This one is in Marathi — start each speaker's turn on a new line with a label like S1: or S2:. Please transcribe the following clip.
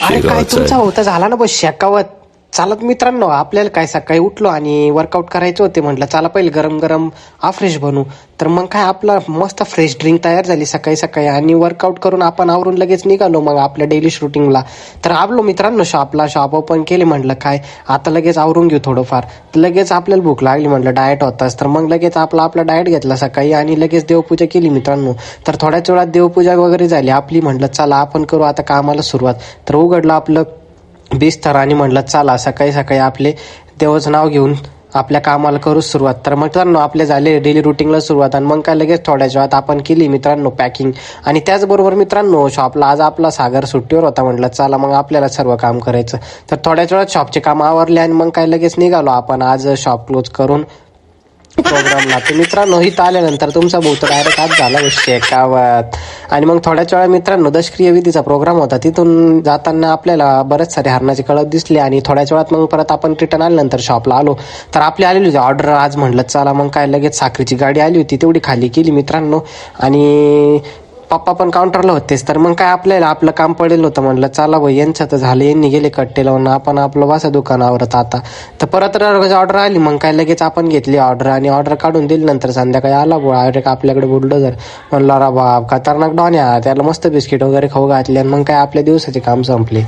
S1: अरे काय तुमचा होता झाला ना बस शेकावत. चालत मित्रांनो, आपल्याला काय सकाळी उठलो आणि वर्कआउट करायचे होते. म्हटलं चला पहिले गरम गरम फ्रेश बनू. तर मग काय आपला मस्त फ्रेश ड्रिंक तयार झाली सकाळी सकाळी आणि वर्कआउट करून आपण आवरून लगेच निघालो मग आपल्या डेली शूटिंगला. तर आलो मित्रांनो शॉप ओपन केली. म्हटलं काय आता लगेच आवरून घेऊ थोडंफार. लगेच आपल्याला भूक लागली. म्हटलं डाएट होताच तर मग लगेच आपला डाएट घेतला सकाळी आणि लगेच देवपूजा केली मित्रांनो. तर थोड्याच वेळात देवपूजा वगैरे झाली आपली. म्हटलं चला आपण करू आता कामाला सुरुवात. तर उघडलं आपलं बिस्तर आणि म्हटलं चला सकाळी सकाळी आपले देवाचं नाव घेऊन आपल्या कामाला करू सुरुवात. तर मित्रांनो आपले झाले डेली रुटीनला सुरुवात आणि मग काय लगेच थोड्याच वेळात आपण केली मित्रांनो पॅकिंग. आणि त्याचबरोबर मित्रांनो शॉपला आज आपला सागर सुट्टीवर होता. म्हटलं चला मग आपल्याला सर्व काम करायचं. तर थोड्याच वेळात शॉपचे काम आवरले आणि मग काय लगेच निघालो आपण आज शॉप क्लोज करून प्रोग्रामला. तर मित्रांनो इथं आल्यानंतर तुमचा भाऊ तर डायरेक्ट आज झाला शेकावत. आणि मग थोड्याच वेळा मित्रांनो दशक्रिया विधीचा प्रोग्राम होता. तिथून जाताना आपल्याला बरेच सारे हरणाचे कळप दिसले आणि थोड्याच वेळात मग परत आपण रिटर्न आल्यानंतर शॉपला आलो. तर आपली आलेली होती ऑर्डर आज. म्हटलं चला मग काय लगेच साखरेची गाडी आली होती तेवढी खाली केली मित्रांनो. आणि पप्पा पण काउंटरला होतेच. तर मग काय आपल्याला आपलं काम पडेल होतं. म्हटलं चला भाई यांचं तर झालं, यांनी गेले कट्टे लावून, आपण आपलं बसा दुकानावरत आता. तर परत ऑर्डर आली. मग काय लगेच आपण घेतली ऑर्डर आणि ऑर्डर काढून दिली. नंतर संध्याकाळी आला डायरेक्ट आपल्याकडे बुलडोझर. म्हणलं रा बाप खतरनाक डॉन आहे, त्याला मस्त बिस्किट वगैरे खाऊ घातले आणि मग काय आपल्या दिवसाचे काम संपले.